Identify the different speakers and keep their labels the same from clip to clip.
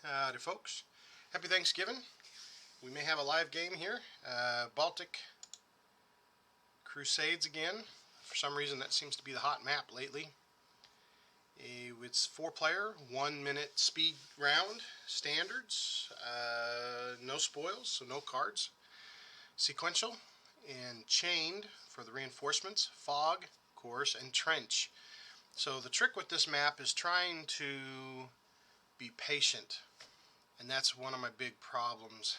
Speaker 1: Howdy folks. Happy Thanksgiving. We may have a live game here. Baltic Crusades again. For some reason that seems to be the hot map lately. It's 4-player, 1 minute speed round. Standards. No spoils, so no cards. Sequential. And chained for the reinforcements. Fog, of course, and trench. So the trick with this map is trying to be patient. And that's one of my big problems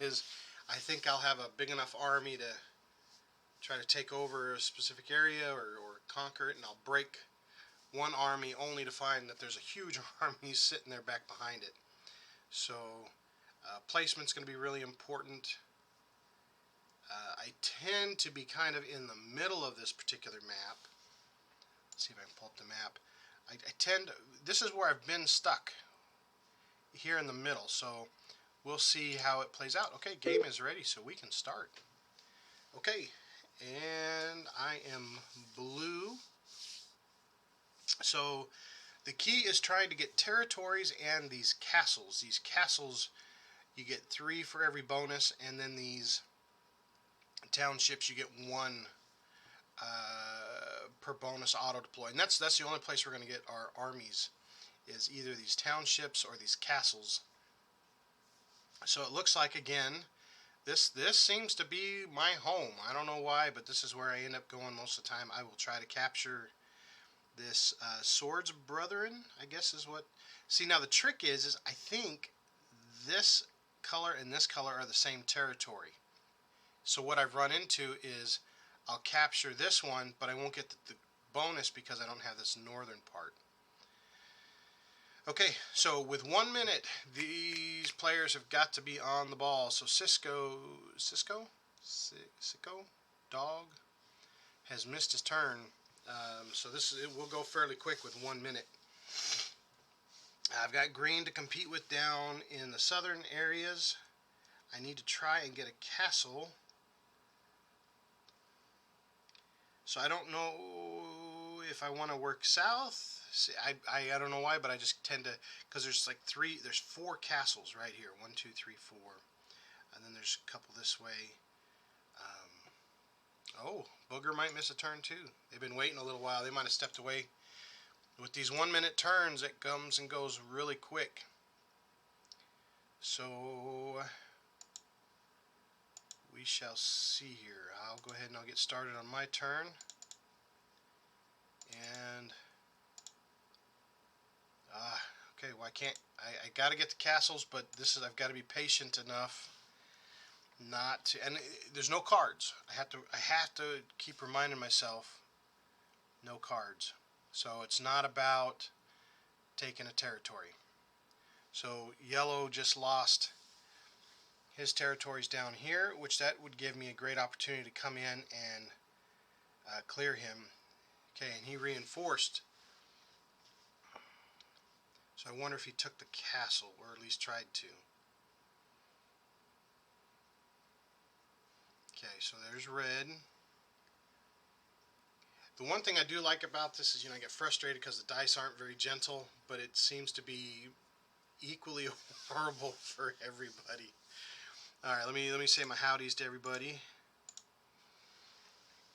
Speaker 1: is I think I'll have a big enough army to try to take over a specific area or conquer it, and I'll break one army only to find that there's a huge army sitting there back behind it. So placement's going to be really important. I tend to be kind of in the middle of this particular map. Let's see if I can pull up the map. This is where I've been stuck, here in the middle, so we'll see how it plays out. Okay, game is ready, so we can start. Okay, and I am blue. So the key is trying to get territories and these castles. These castles, you get 3 for every bonus, and then these townships, you get 1 per bonus auto deploy. And that's the only place we're going to get our armies, is either these townships or these castles. So it looks like, again, this seems to be my home. I don't know why, but this is where I end up going most of the time. I will try to capture this Swords Brethren, I guess is what. See, now the trick is I think this color and this color are the same territory. So what I've run into is I'll capture this one, but I won't get the bonus because I don't have this northern part. Okay, so with 1 minute, these players have got to be on the ball. So Cisco Dog has missed his turn. So it will go fairly quick with 1 minute. I've got green to compete with down in the southern areas. I need to try and get a castle. So I don't know if I want to work south. See, I don't know why, but I just tend to, because there's 4 castles right here. 1, 2, 3, 4. And then there's a couple this way. Oh, Booger might miss a turn too. They've been waiting a little while. They might have stepped away. With these 1 minute turns, it comes and goes really quick. So we shall see here. I'll go ahead and I'll get started on my turn. And okay, well I gotta get the castles, but I've got to be patient enough not to, and there's no cards. I have to keep reminding myself, no cards. So it's not about taking a territory. So yellow just lost his territories down here, which that would give me a great opportunity to come in and clear him. Okay, and he reinforced. So I wonder if he took the castle, or at least tried to. Okay, so there's red. The one thing I do like about this is, I get frustrated because the dice aren't very gentle, but it seems to be equally horrible for everybody. All right, let me say my howdies to everybody.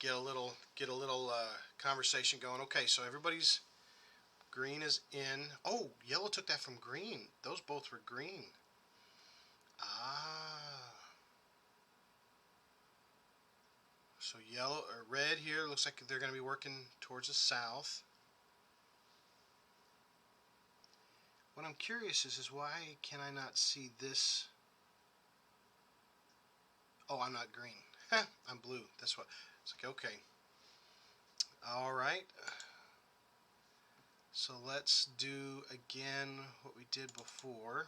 Speaker 1: Get a little conversation going. Okay, so everybody's green is in. Oh, yellow took that from green. Those both were green. So yellow or red here looks like they're going to be working towards the south. What I'm curious is why can I not see this? Oh, I'm not green. I'm blue. That's what. It's like, okay. All right. So let's do again what we did before.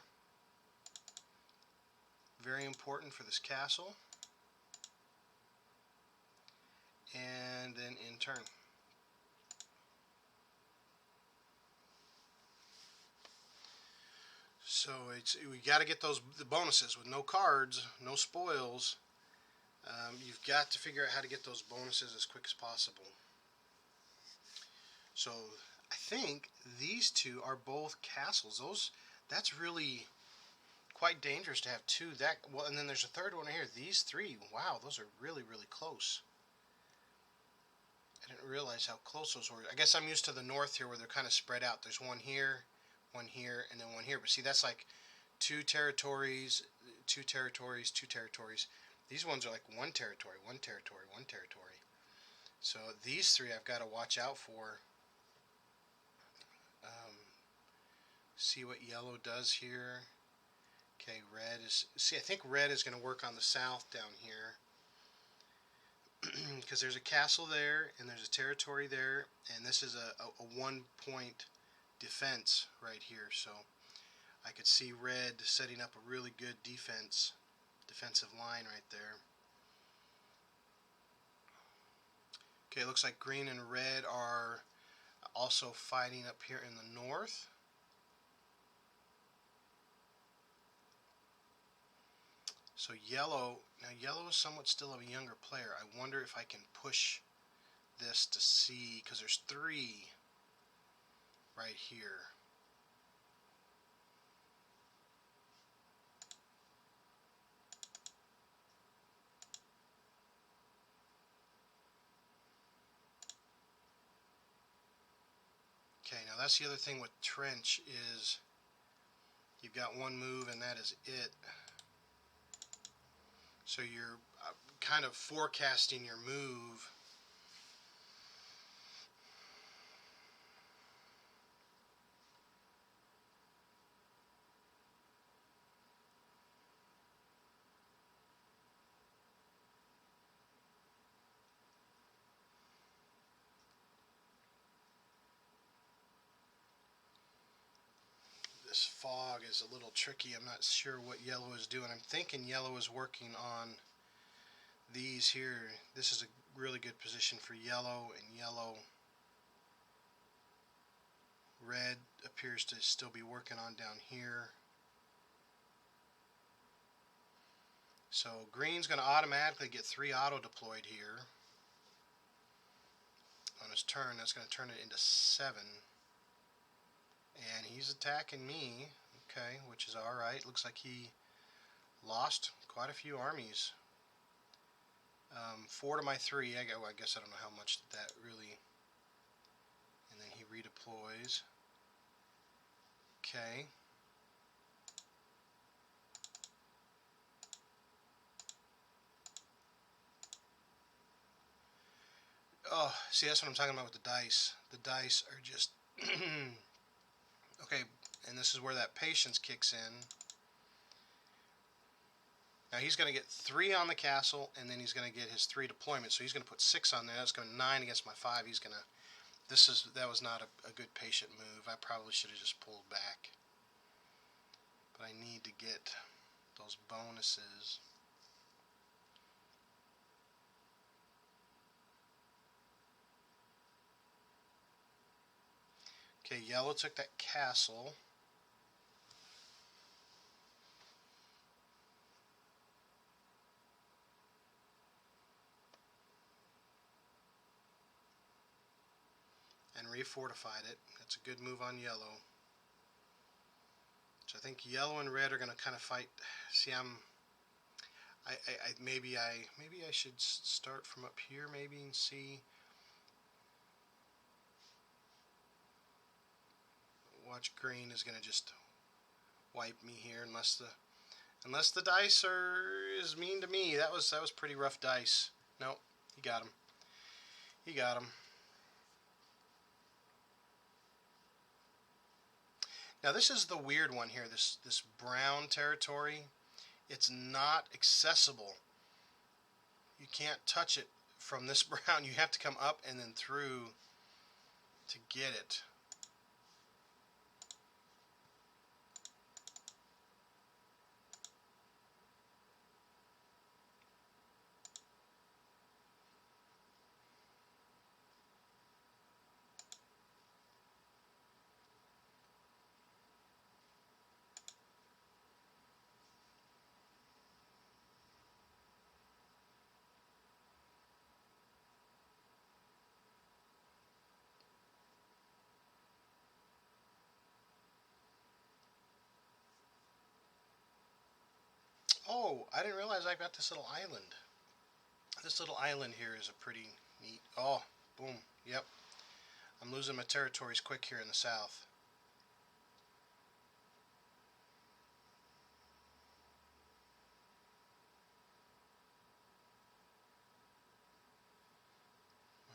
Speaker 1: Very important for this castle. And then in turn. So we got to get the bonuses with no cards, no spoils. You've got to figure out how to get those bonuses as quick as possible. So I think these two are both castles. That's really quite dangerous to have two that well, and then there's a third one here. These three, wow, those are really, really close. I didn't realize how close those were. I guess I'm used to the north here where they're kind of spread out. There's one here, and then one here. But see, that's like two territories, two territories, two territories. These ones are like one territory, one territory, one territory. So these three I've got to watch out for. See what yellow does here. Okay, red is... See, I think red is going to work on the south down here. Because there's a castle there, and there's a territory there, and this is a 1 point defense right here. So I could see red setting up a really good defensive line right there. Okay, it looks like green and red are also fighting up here in the north. So yellow, now yellow is somewhat still of a younger player. I wonder if I can push this to see, because there's three right here. Okay, now that's the other thing with trench is you've got one move and that is it. So you're kind of forecasting your move. This fog is a little tricky. I'm not sure what yellow is doing. I'm thinking yellow is working on these here. This is a really good position for yellow, and yellow. Red appears to still be working on down here. So green's going to automatically get 3 auto deployed here. On his turn, that's going to turn it into 7. And he's attacking me, okay, which is alright. Looks like he lost quite a few armies. 4 to my 3. I guess I don't know how much that really... And then he redeploys. Okay. Oh, see, that's what I'm talking about with the dice. The dice are just... Okay, and this is where that patience kicks in. Now he's going to get 3 on the castle, and then he's going to get his 3 deployments. So he's going to put 6 on there. That's going to 9 against my 5. He's going to... That was not a good patient move. I probably should have just pulled back. But I need to get those bonuses. Okay, yellow took that castle. And refortified it. That's a good move on yellow. So I think yellow and red are going to kind of fight. See, maybe I should start from up here maybe and see. Watch green is going to just wipe me here unless the dice is mean to me. That was pretty rough dice. Nope, he got him. He got him. Now this is the weird one here, this brown territory. It's not accessible. You can't touch it from this brown. You have to come up and then through to get it. Oh, I didn't realize I got this little island. This little island here is a pretty neat. Oh, boom. Yep. I'm losing my territories quick here in the south.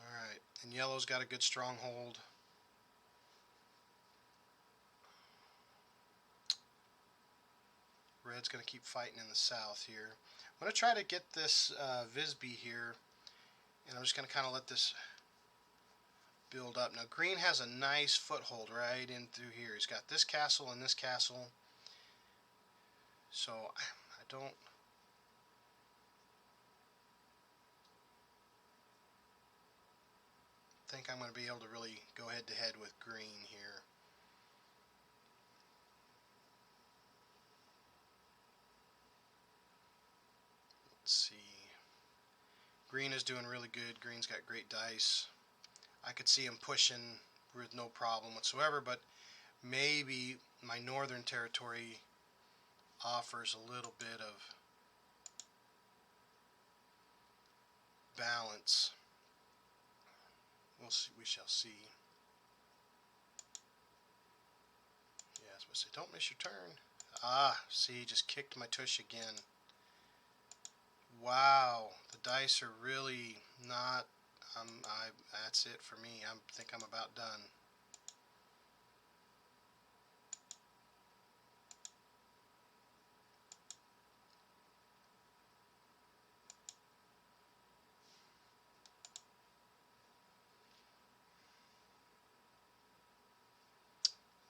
Speaker 1: Alright, and yellow's got a good stronghold. Red's going to keep fighting in the south here. I'm going to try to get this Visby here, and I'm just going to kind of let this build up. Now green has a nice foothold right in through here. He's got this castle and this castle. So I don't think I'm going to be able to really go head to head with green here. Let's see. Green is doing really good. Green's got great dice. I could see him pushing with no problem whatsoever, but maybe my northern territory offers a little bit of balance. We'll see. We shall see. Yeah, I was going to say, don't miss your turn. Ah, see, just kicked my tush again. Wow, the dice are really not. That's it for me. I think I'm about done.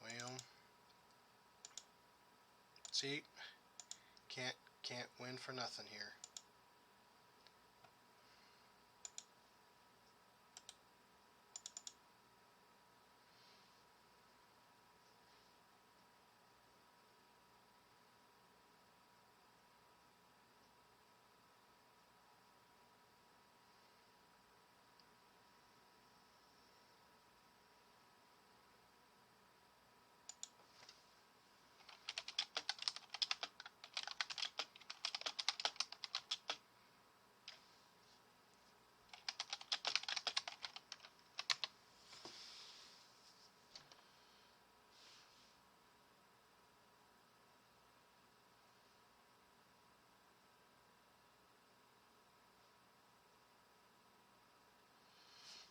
Speaker 1: Well, see, can't win for nothing here.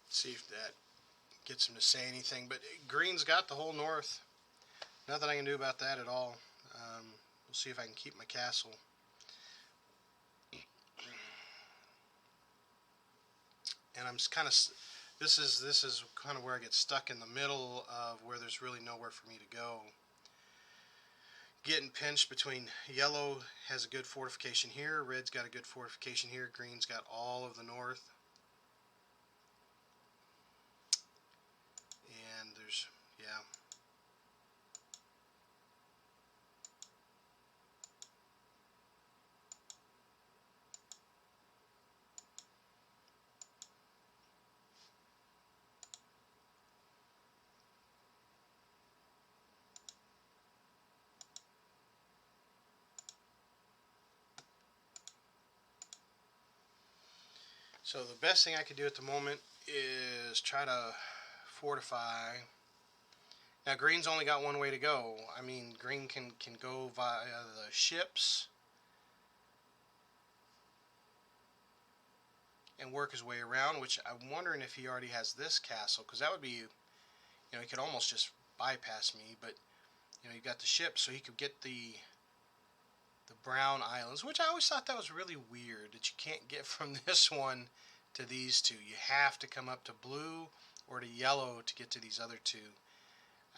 Speaker 1: See if that gets him to say anything. But green's got the whole north. Nothing I can do about that at all. We'll see if I can keep my castle. And I'm kind of, this is kind of where I get stuck in the middle of where there's really nowhere for me to go. Getting pinched between yellow has a good fortification here, red's got a good fortification here, green's got all of the north. And there's, yeah. So the best thing I could do at the moment is try to fortify. Now green's only got one way to go. I mean, green can go via the ships and work his way around, which I'm wondering if he already has this castle, because that would be, he could almost just bypass me, but, you've got the ship, so he could get the Brown Islands, which I always thought that was really weird, that you can't get from this one to these two. You have to come up to blue or to yellow to get to these other two.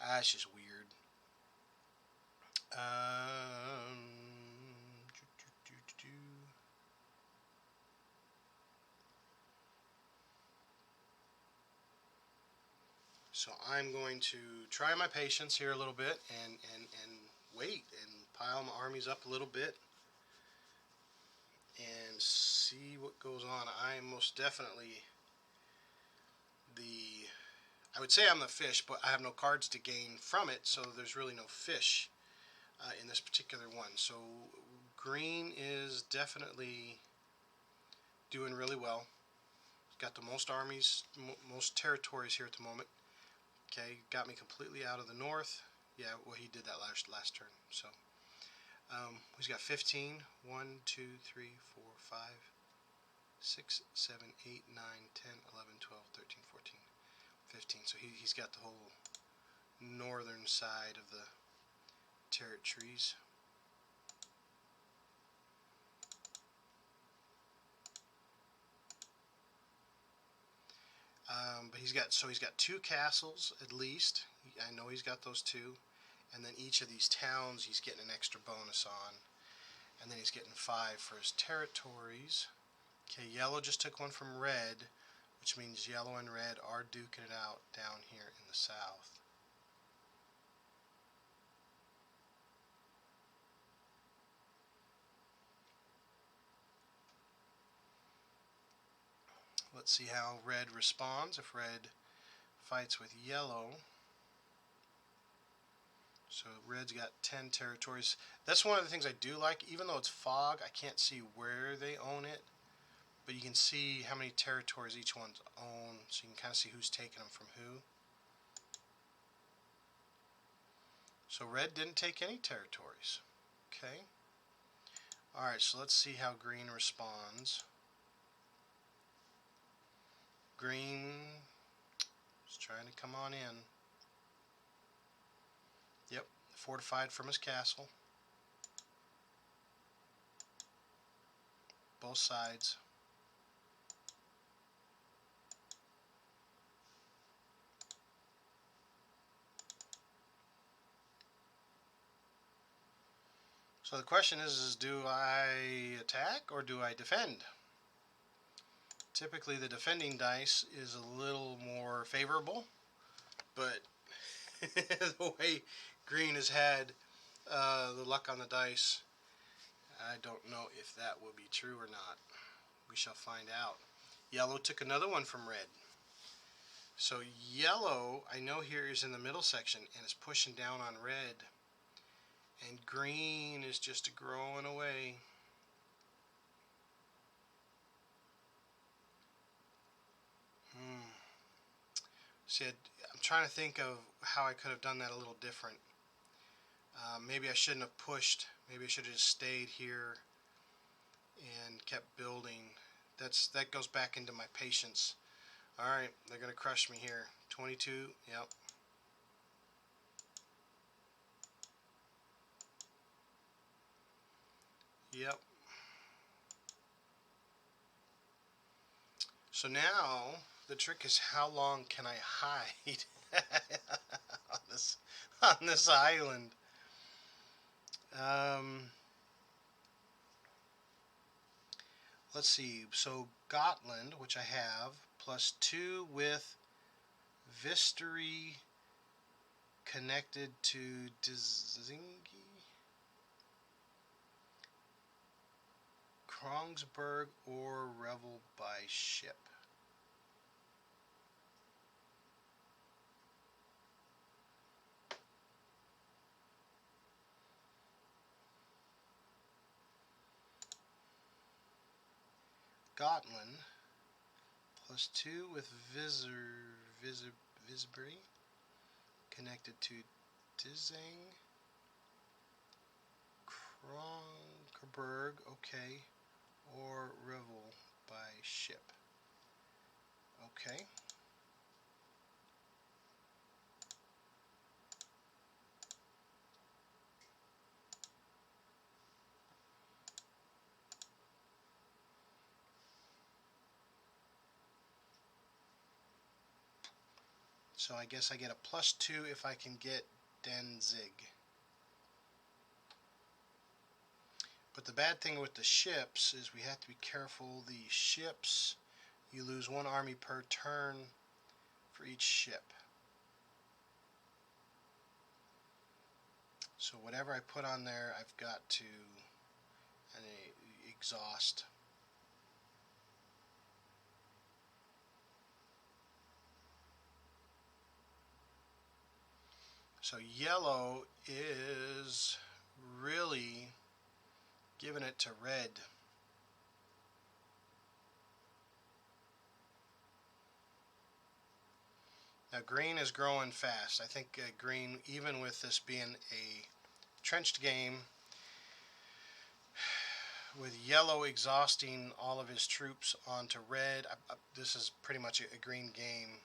Speaker 1: That's just weird. So I'm going to try my patience here a little bit and wait and pile my armies up a little bit and see what goes on. I am most definitely I would say I'm the fish, but I have no cards to gain from it, so there's really no fish in this particular one. So green is definitely doing really well. He's got the most armies, most territories here at the moment. Okay, got me completely out of the north. Yeah, well, he did that last turn. So he's got 15. 1, 2, 3, 4, 5, 6, 7, 8, 9, 10, 11, 12, 13, 14, 15. So he's got the whole northern side of the territories. But he's got 2 castles at least. I know he's got those 2, and then each of these towns he's getting an extra bonus on, and then he's getting 5 for his territories. Okay, yellow just took one from red, which means yellow and red are duking it out down here in the south. Let's see how red responds if red fights with yellow. So red's got 10 territories. That's one of the things I do like. Even though it's fog, I can't see where they own it, but you can see how many territories each one's own, so you can kind of see who's taking them from who. So red didn't take any territories. Okay. Alright, so let's see how green responds. Green is trying to come on in. Yep, fortified from his castle. Both sides. So the question is do I attack or do I defend? Typically the defending dice is a little more favorable, but the way green has had the luck on the dice, I don't know if that will be true or not. We shall find out. Yellow took another one from red. So yellow, I know here is in the middle section and is pushing down on red. And green is just growing away. See, I'm trying to think of how I could have done that a little different. Maybe I shouldn't have pushed. Maybe I should have just stayed here and kept building. That goes back into my patience. Alright, they're going to crush me here. 22, yep. Yep. So now, the trick is how long can I hide on this island? Let's see. So Gotland, which I have, +2 with Vistery connected to Dzingi, Krongsberg, or Revel by ship. Gotland +2 with Visbury connected to Dzing, Kronkerberg, okay, or Revel by ship. Okay. So I guess I get a +2 if I can get Danzig. But the bad thing with the ships is we have to be careful. The ships, you lose 1 army per turn for each ship. So whatever I put on there, I've got to exhaust. So yellow is really giving it to red. Now green is growing fast. I think green, even with this being a trenched game, with yellow exhausting all of his troops onto red, this is pretty much a green game.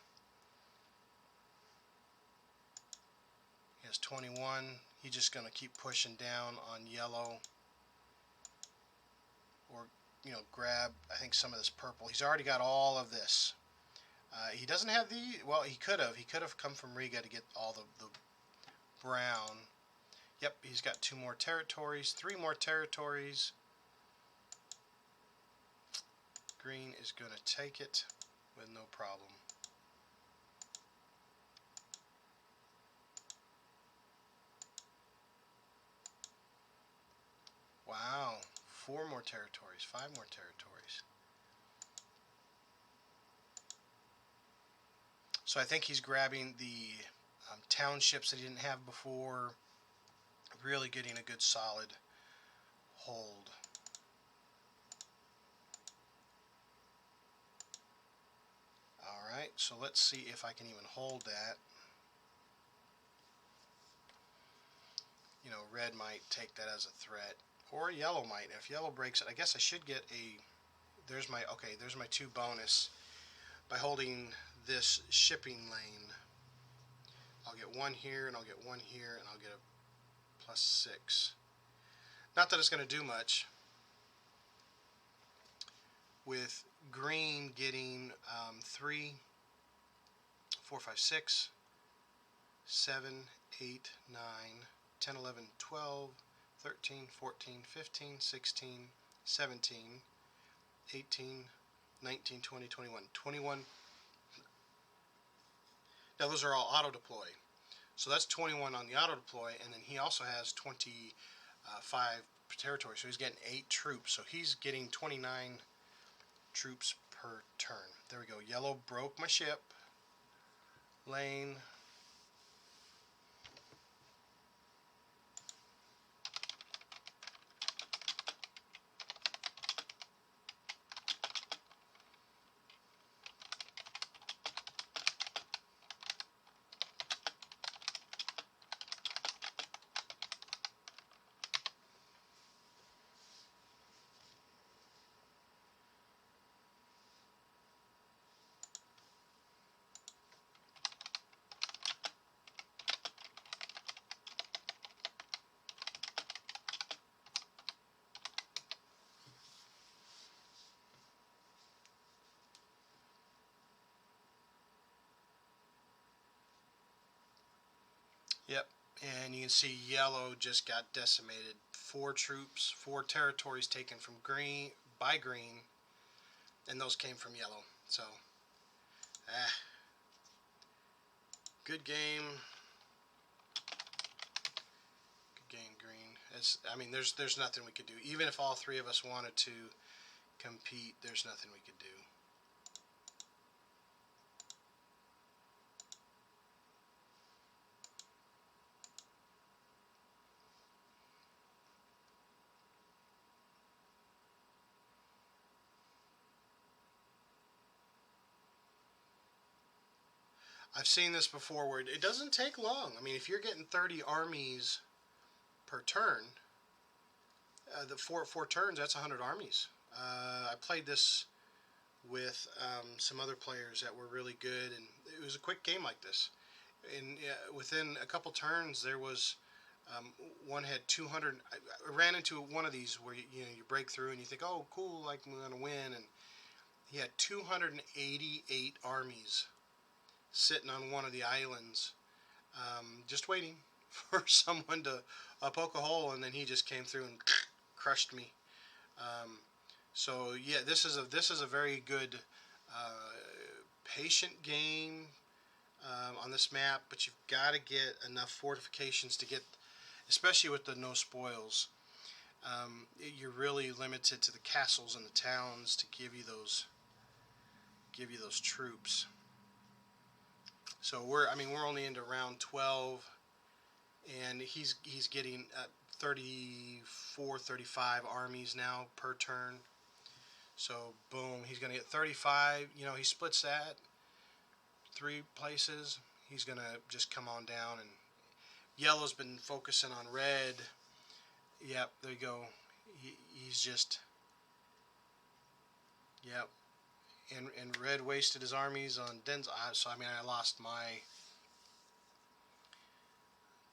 Speaker 1: He has 21. He's just going to keep pushing down on yellow, or grab, I think, some of this purple. He's already got all of this. He doesn't have the, well, he could have come from Riga to get all the brown. Yep, he's got 2 more territories, 3 more territories. Green is going to take it with no problem. Wow, 4 more territories, 5 more territories. So I think he's grabbing the townships that he didn't have before, really getting a good solid hold. Alright, so let's see if I can even hold that. Red might take that as a threat, or yellow might. If yellow breaks it, I guess I should get a, there's my 2 bonus by holding this shipping lane. I'll get 1 here, and I'll get 1 here, and I'll get a +6. Not that it's going to do much. With green getting 3, 4, 5, 6, 7, 8, 9, 10, 11, 12, 13, 14, 15, 16, 17, 18, 19, 20, 21. Now those are all auto deploy. So that's 21 on the auto deploy, and then he also has 25 territory. So he's getting 8 troops. So he's getting 29 troops per turn. There we go. Yellow broke my ship lane. Yep, and you can see yellow just got decimated. 4 troops, 4 territories taken from green by green, and those came from yellow. So, good game. Good game, green. There's nothing we could do. Even if all 3 of us wanted to compete, there's nothing we could do. I've seen this before where it doesn't take long. If you're getting 30 armies per turn, the four turns, that's 100 armies. I played this with some other players that were really good, and it was a quick game like this. And within a couple turns, there was one had 200. I ran into one of these where you break through and you think, oh, cool, like we're gonna win, and he had 288 armies sitting on one of the islands, just waiting for someone to poke a hole, and then he just came through and crushed me. So yeah, this is a very good patient game on this map, but you've got to get enough fortifications to get, especially with the no spoils. You're really limited to the castles and the towns to give you those troops. So we're only into round 12, and he's getting 34, 35 armies now per turn. So boom, he's going to get 35. You know, he splits that 3 places. He's going to just come on down, and yellow's been focusing on red. Yep, there you go. He's just, yep. And red wasted his armies on Denz. So I mean, I lost my.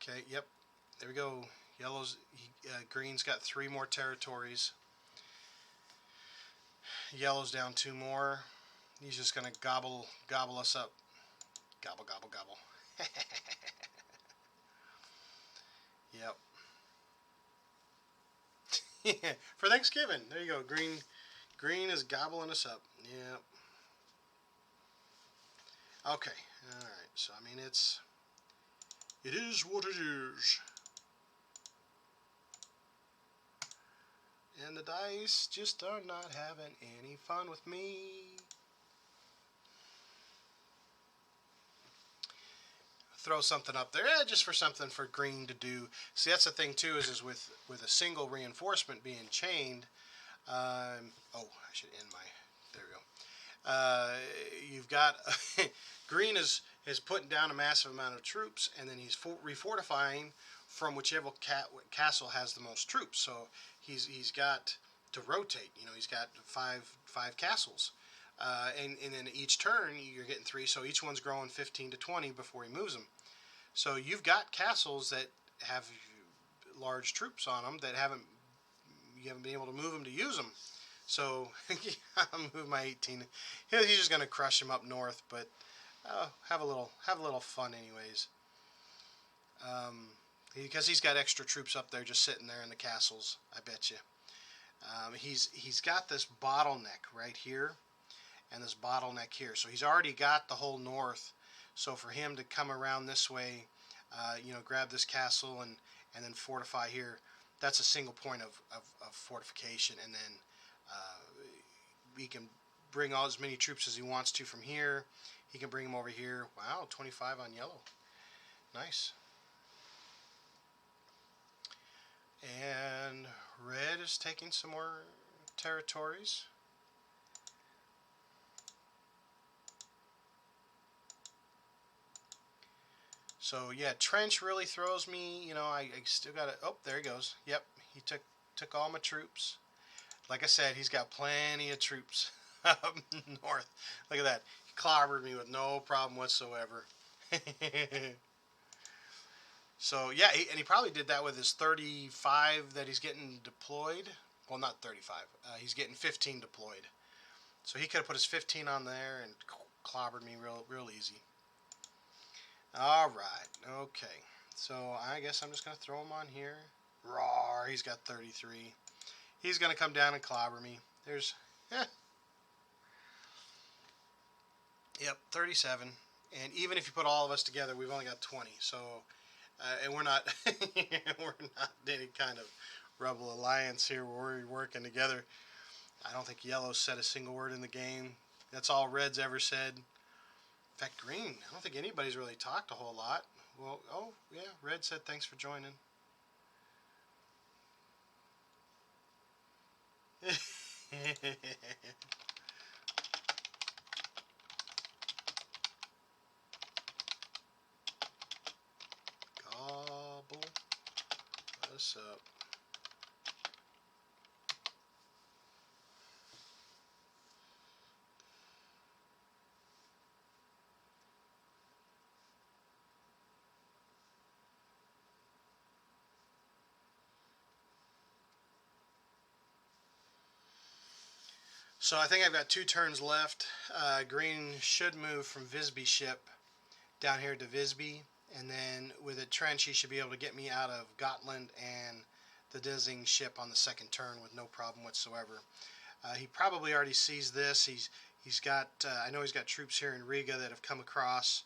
Speaker 1: Okay, yep. There we go. Green's got 3 more territories. Yellow's down 2 more. He's just gonna gobble us up. Gobble, gobble, gobble. Yep. For Thanksgiving. There you go. Green is gobbling us up. Yep. Okay. All right. So I mean, it is what it is. And the dice just are not having any fun with me. Throw something up there, just for something for green to do. See, that's the thing too, is with a single reinforcement being chained. I should end my. There we go. You've got green is putting down a massive amount of troops, and then he's refortifying from whichever castle has the most troops. So he's got to rotate. You know, he's got five castles. And then each turn you're getting 3, so each one's growing 15 to 20 before he moves them. So you've got castles that have large troops on them that you haven't been able to move them to use them. So I'll move my 18. He's just going to crush him up north, but have a little fun anyways. Because he's got extra troops up there just sitting there in the castles, I bet you. He's got this bottleneck right here and this bottleneck here. So he's already got the whole north. So for him to come around this way, grab this castle and then fortify here, that's a single point of fortification. And then he can bring all as many troops as he wants to from here. He can bring them over here. Wow, 25 on yellow. Nice. And red is taking some more territories. So yeah, trench really throws me. You know, I still got it. Oh, there he goes. Yep, he took all my troops. Like I said, he's got plenty of troops up north. Look at that. He clobbered me with no problem whatsoever. So yeah, and he probably did that with his 35 that he's getting deployed. Well, not 35. He's getting 15 deployed. So he could have put his 15 on there and clobbered me real easy. All right. Okay. So I guess I'm just going to throw him on here. Roar. He's got 33. He's going to come down and clobber me. There's... Yep, 37. And even if you put all of us together, we've only got 20. So... and we're not any kind of rebel alliance here where we're working together. I don't think yellow said a single word in the game. That's all red's ever said. In fact, green, I don't think anybody's really talked a whole lot. Well, oh, yeah, red said thanks for joining. Gobble us up. So I think I've got 2 turns left. Green should move from Visby ship down here to Visby, and then with a trench he should be able to get me out of Gotland and the Dizing ship on the 2nd turn with no problem whatsoever. He probably already sees this. He's got I know he's got troops here in Riga that have come across.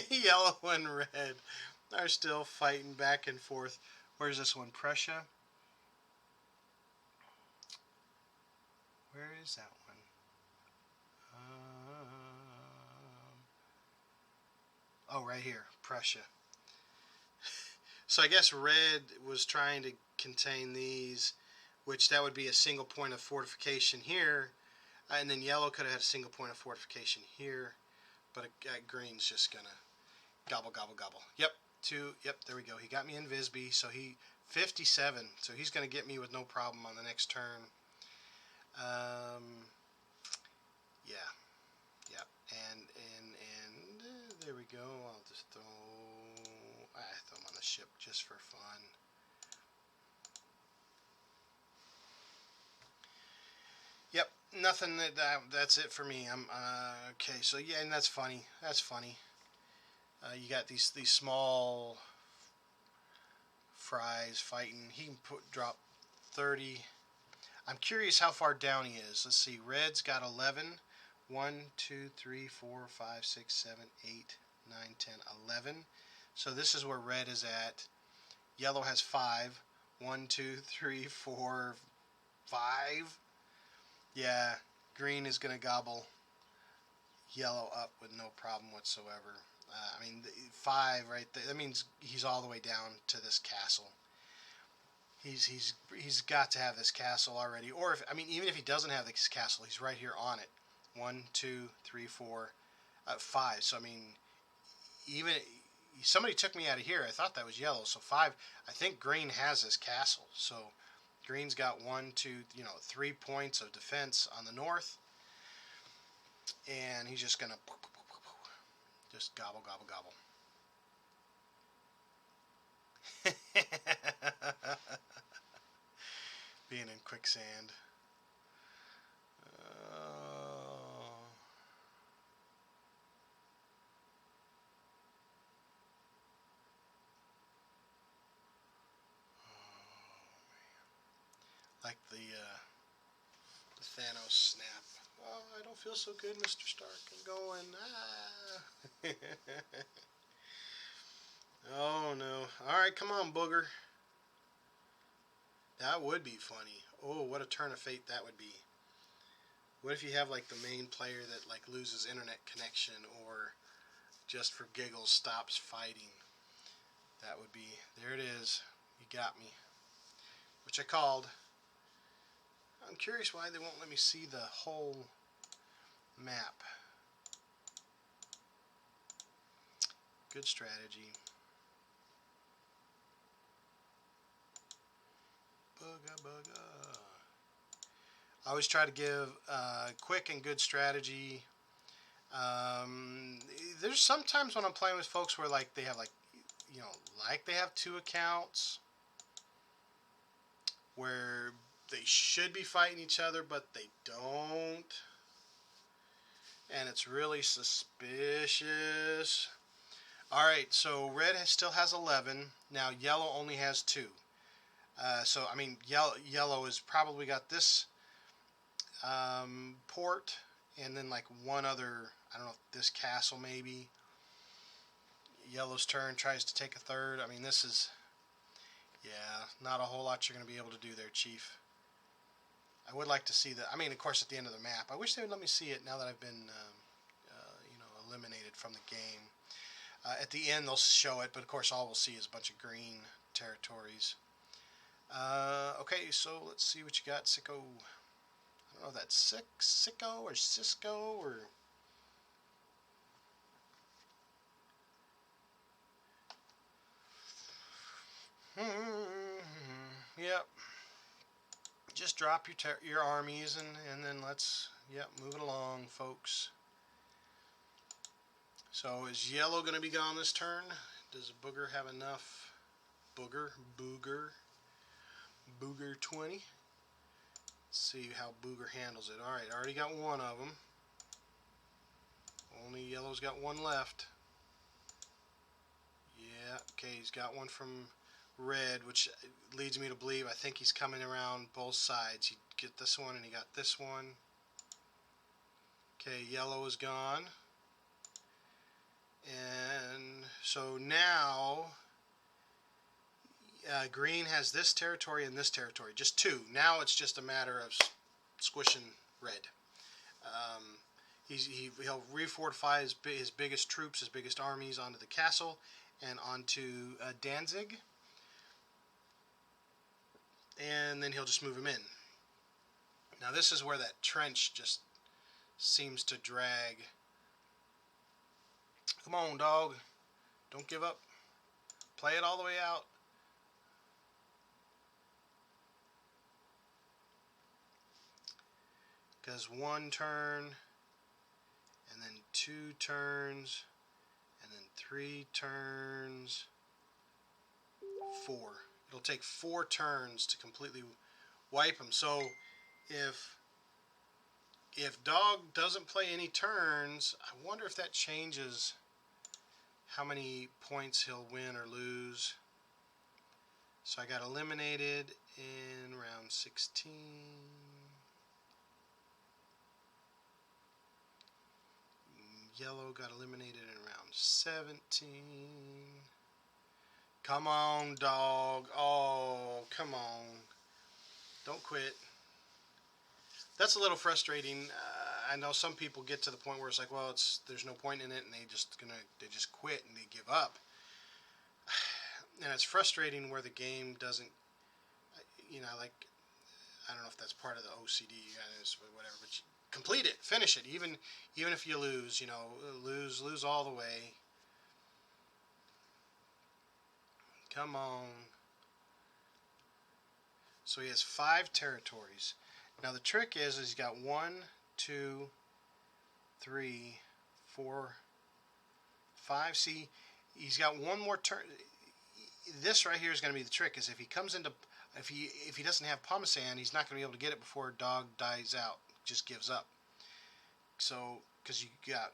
Speaker 1: Yellow and red are still fighting back and forth. Where's this one? Prussia? Where is that one? Oh, right here, Prussia. So I guess red was trying to contain these, which that would be a single point of fortification here, and then yellow could have had a single point of fortification here, but green's just gonna gobble, gobble, gobble. Yep, yep, there we go. He got me in Visby, so he 57, so he's gonna get me with no problem on the next turn. Yeah, yeah, and there we go. I'll just throw him on the ship just for fun. Yep, nothing. That's it for me. I'm okay. So yeah, and that's funny. That's funny. You got these small fries fighting. He can drop 30. I'm curious how far down he is. Let's see. Red's got 11. 1, 2, 3, 4, 5, 6, 7, 8, 9, 10, 11. So this is where red is at. Yellow has 5. 1, 2, 3, 4, 5. Yeah, green is going to gobble yellow up with no problem whatsoever. I mean, 5 right there. That means he's all the way down to this castle. He's got to have this castle already. Or if, I mean, even if he doesn't have this castle, he's right here on it. 1, 2, 3, 4, 5. So I mean, even somebody took me out of here. I thought that was yellow. So 5. I think green has this castle. So green's got 1, 2, 3 points of defense on the north, and he's just gonna just gobble, gobble, gobble. Being in quicksand. Like the Thanos snap. Oh, I don't feel so good, Mr. Stark. I'm going. Oh no. Alright, come on, booger. That would be funny. Oh, what a turn of fate that would be. What if you have like the main player that like loses internet connection or just for giggles stops fighting? That would be, there it is. You got me. Which I called. I'm curious why they won't let me see the whole map. Good strategy. Bugga, bugga. I always try to give quick and good strategy. There's sometimes when I'm playing with folks where like they have like, like they have 2 accounts where they should be fighting each other, but they don't. And it's really suspicious. Alright, so red still has 11. Now yellow only has 2. So, I mean, yellow has probably got this port, and then like one other, I don't know, this castle maybe. Yellow's turn, tries to take a third. I mean, this is, yeah, not a whole lot you're going to be able to do there, Chief. I would like to see that. I mean, of course, at the end of the map. I wish they would let me see it now that I've been, eliminated from the game. At the end, they'll show it, but of course, all we'll see is a bunch of green territories. Okay, so let's see what you got, Sicko. I don't know if that's Sicko or Cisco or... Yep. Just drop your armies and then let's, move it along, folks. So is yellow going to be gone this turn? Does Booger have enough? Booger 20. Let's see how Booger handles it. Alright, I already got one of them. Only yellow's got one left. Yeah, okay, he's got one from red, which leads me to believe I think he's coming around both sides. He get this one and he got this one. Okay, yellow is gone. And so now green has this territory and this territory, just 2. Now it's just a matter of squishing red. He'll refortify his biggest troops, his biggest armies onto the castle and onto Danzig, and then he'll just move him in. Now this is where that trench just seems to drag. Come on, dog. Don't give up. Play it all the way out. Because 1 turn, and then 2 turns, and then 3 turns, 4. It'll take 4 turns to completely wipe him. So if dog doesn't play any turns, I wonder if that changes how many points he'll win or lose. So I got eliminated in round 16. Yellow got eliminated in round 17. Come on, dog. Oh, come on. Don't quit. That's a little frustrating. I know some people get to the point where it's like, well, there's no point in it, and they just quit and they give up. And it's frustrating where the game doesn't, like, I don't know if that's part of the OCD, whatever, but you complete it, finish it, even if you lose, lose all the way. Come on. So he has 5 territories. Now the trick is he's got 1, 2, 3, 4, 5. See, he's got 1 more turn. This right here is going to be the trick. Is if he comes into, if he doesn't have Pomasan, he's not going to be able to get it before dog dies out. Just gives up. So because you got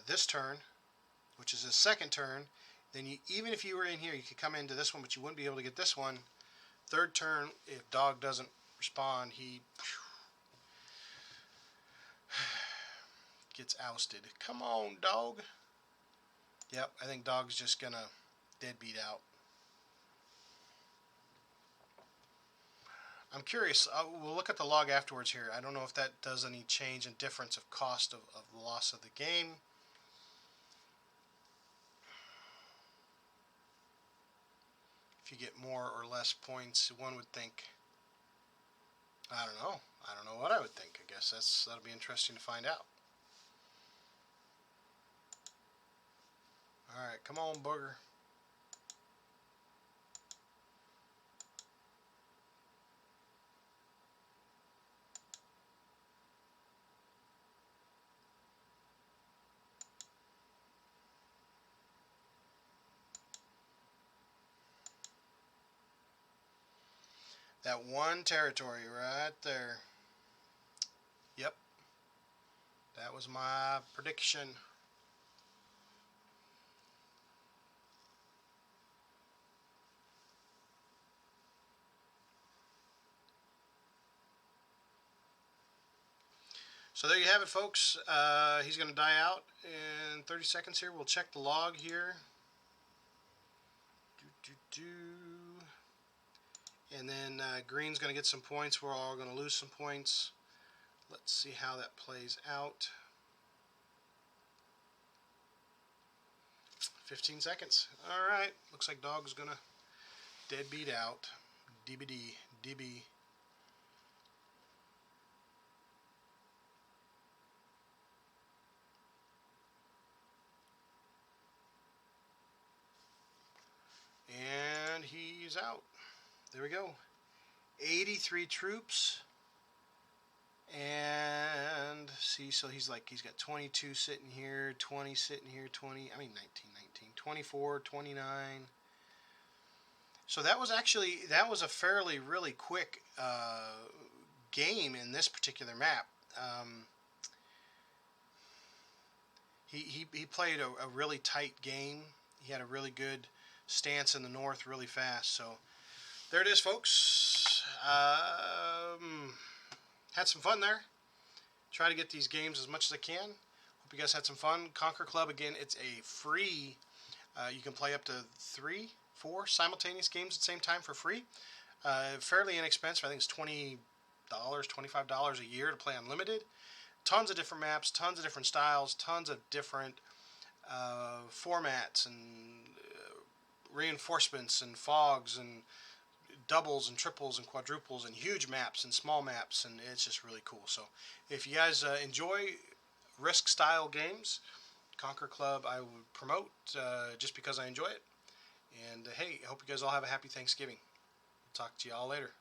Speaker 1: this turn, which is his 2nd turn, then even if you were in here, you could come into this one, but you wouldn't be able to get this one. 3rd turn, if dog doesn't respond, he gets ousted. Come on, dog. Yep, I think dog's just gonna deadbeat out. I'm curious. We'll look at the log afterwards here. I don't know if that does any change in difference of cost of loss of the game. If you get more or less points, one would think. I don't know. I don't know what I would think. I guess that'll be interesting to find out. All right, come on, booger. That 1 territory right there. Yep. That was my prediction. So there you have it, folks. He's going to die out in 30 seconds here. We'll check the log here. And then green's going to get some points. We're all going to lose some points. Let's see how that plays out. 15 seconds. All right. Looks like dog's going to deadbeat out. DBD. DB. And he's out. There we go. 83 troops. And see, so he's got 22 sitting here, 20 sitting here, 19, 24, 29. So that was a fairly really quick game in this particular map. He played a really tight game. He had a really good stance in the north really fast. So there it is, folks. Had some fun there. Try to get these games as much as I can. Hope you guys had some fun. Conquer Club, again, it's a free. You can play up to 3, 4 simultaneous games at the same time for free. Fairly inexpensive. I think it's $20, $25 a year to play unlimited. tons of different maps, tons of different styles, tons of different formats and reinforcements and fogs and doubles and triples and quadruples and huge maps and small maps, and it's just really cool. So if you guys enjoy Risk style games, Conquer Club I would promote just because I enjoy it. And hey, I hope you guys all have a happy Thanksgiving. Talk to you all later.